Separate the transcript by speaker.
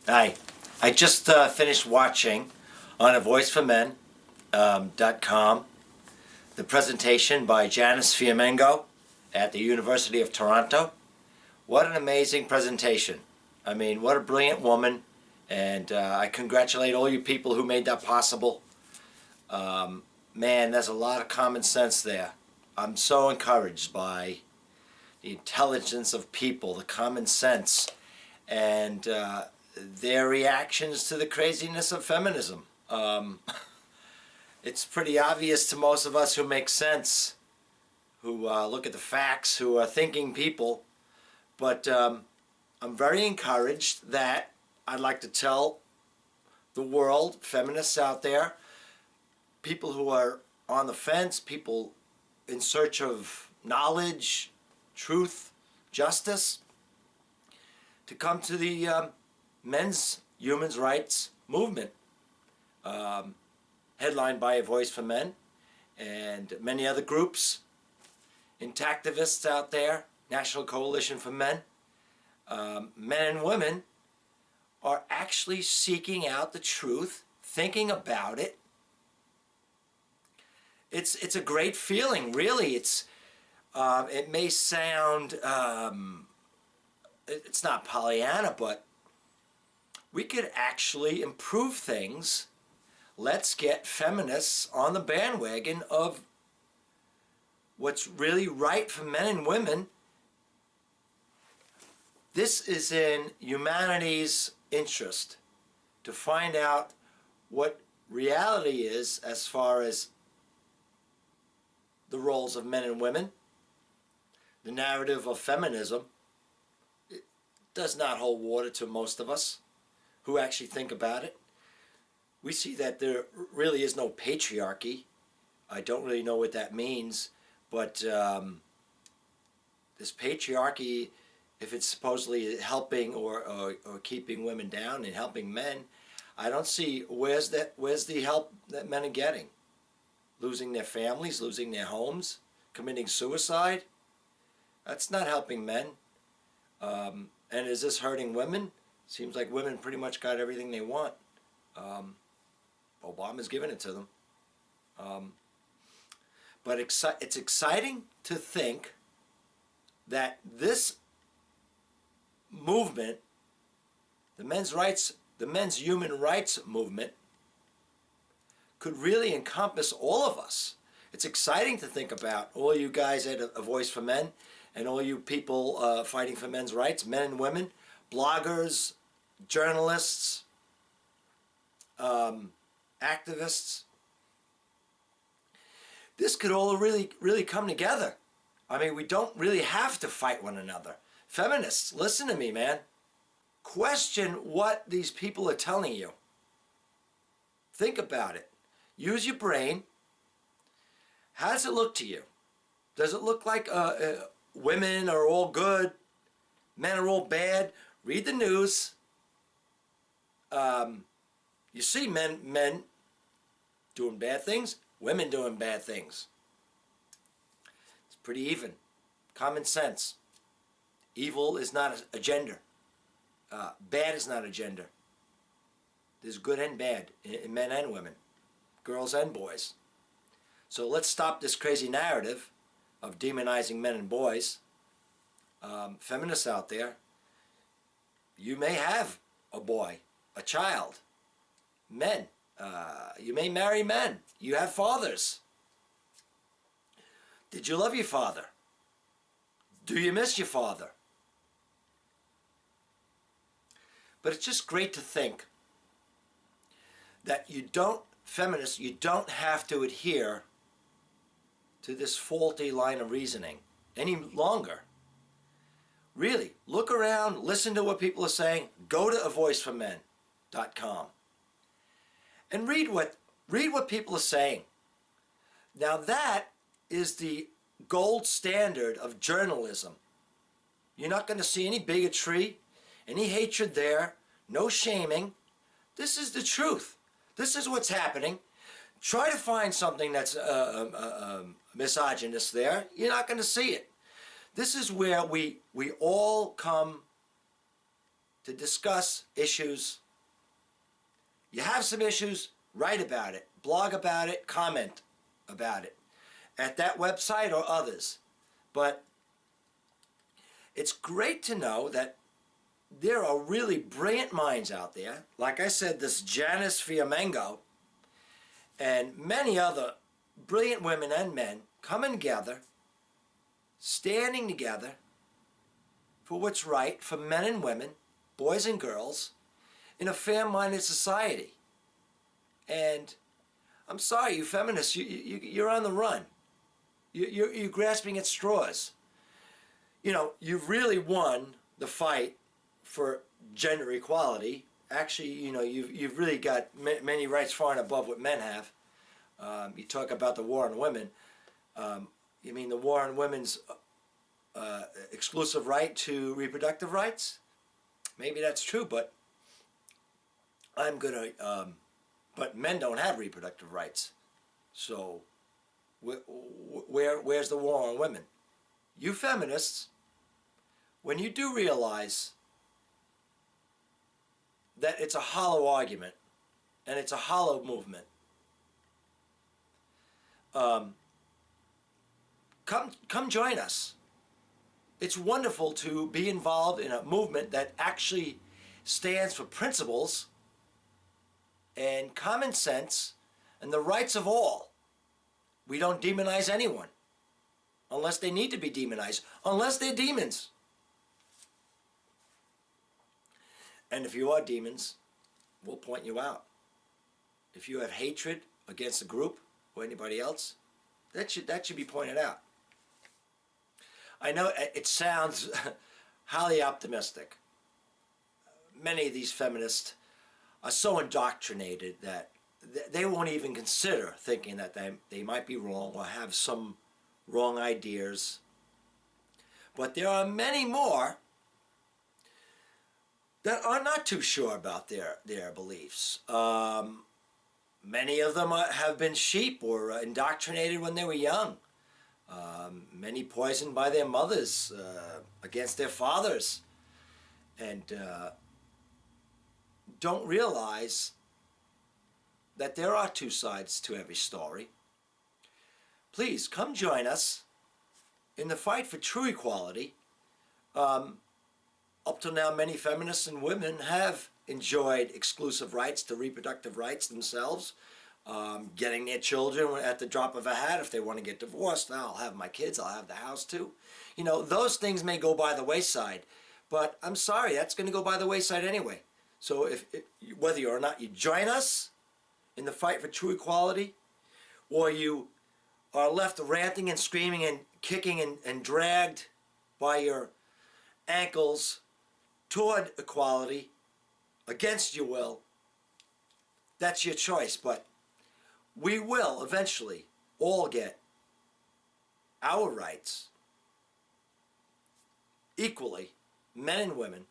Speaker 1: Hi. I just finished watching on avoiceformen.com the presentation by Janice Fiamengo at the University of Toronto. What an amazing presentation. I mean, what a brilliant woman, and I congratulate all you people who made that possible. Man, there's a lot of common sense there. I'm so encouraged by the intelligence of people, the common sense, and their reactions to the craziness of feminism. It's pretty obvious to most of us who make sense, who look at the facts, who are thinking people. But I'm very encouraged that I'd like to tell the world, feminists out there, people who are on the fence, people in search of knowledge, truth, justice, to come to the men's human rights movement, headlined by A Voice for Men and many other groups, intactivists out there, National Coalition for Men. Men and women are actually seeking out the truth, thinking about it. It's a great feeling, really. It may sound it's not Pollyanna, but we could actually improve things. Let's get feminists on the bandwagon of what's really right for men and women. This is in humanity's interest to find out what reality is as far as the roles of men and women. The narrative of feminism does not hold water to most of us who actually think about it. We see that there really is no patriarchy. I don't really know what that means, but this patriarchy, if it's supposedly helping or keeping women down and helping men, I don't see where's the help that men are getting. Losing their families, losing their homes, committing suicide. That's not helping men. And is this hurting women? Seems like women pretty much got everything they want. Obama's giving it to them. But it's exciting to think that this movement, the men's human rights movement, could really encompass all of us. It's exciting to think about all you guys at A Voice for Men and all you people fighting for men's rights, men and women, bloggers, journalists, activists. This could all really come together. I mean, we don't really have to fight one another. Feminists, listen to me, man. Question what these people are telling you. Think about it. Use your brain. How does it look to you? Does it look like women are all good, men are all bad? Read the news. You see men doing bad things, women doing bad things. It's pretty even. Common sense. Evil is not a gender. Bad is not a gender. There's good and bad in men and women, girls and boys. So let's stop this crazy narrative of demonizing men and boys. Feminists out there, you may have a boy, a child, men. You may marry men. You have fathers. Did you love your father? Do you miss your father? But it's just great to think that feminists, you don't have to adhere to this faulty line of reasoning any longer. Really, look around, listen to what people are saying, go to avoiceformen.com and read what people are saying. Now that is the gold standard of journalism. You're not going to see any bigotry, any hatred there, no shaming. This is the truth. This is what's happening. Try to find something that's misogynist there. You're not going to see it. This is where we all come to discuss issues. You have some issues, write about it, blog about it, comment about it at that website or others. But it's great to know that there are really brilliant minds out there. Like I said, this Janice Fiamengo and many other brilliant women and men coming together, standing together for what's right for men and women, boys and girls, in a fair-minded society. And I'm sorry, you feminists, you're on the run. You're grasping at straws. You know, you've really won the fight for gender equality. Actually, you know, you've really got many rights far and above what men have. You talk about the war on women. You mean the war on women's exclusive right to reproductive rights? Maybe that's true, but but men don't have reproductive rights. So where's the war on women? You feminists, when you do realize that it's a hollow argument and it's a hollow movement, come join us. It's wonderful to be involved in a movement that actually stands for principles and common sense and the rights of all. We don't demonize anyone unless they need to be demonized, unless they're demons. And if you are demons, we'll point you out. If you have hatred against a group or anybody else, that should be pointed out. I know it sounds highly optimistic. Many of these feminists are so indoctrinated that they won't even consider thinking that they might be wrong or have some wrong ideas. But there are many more that are not too sure about their beliefs. Many of them have been sheep or indoctrinated when they were young. Many poisoned by their mothers against their fathers, and don't realize that there are two sides to every story. Please come join us in the fight for true equality. Up till now, many feminists and women have enjoyed exclusive rights to reproductive rights themselves, getting their children at the drop of a hat. If they want to get divorced, I'll have my kids, I'll have the house too. You know, those things may go by the wayside, but I'm sorry, that's going to go by the wayside anyway. So whether or not you join us in the fight for true equality, or you are left ranting and screaming and kicking and dragged by your ankles toward equality against your will, that's your choice. But we will eventually all get our rights equally, men and women,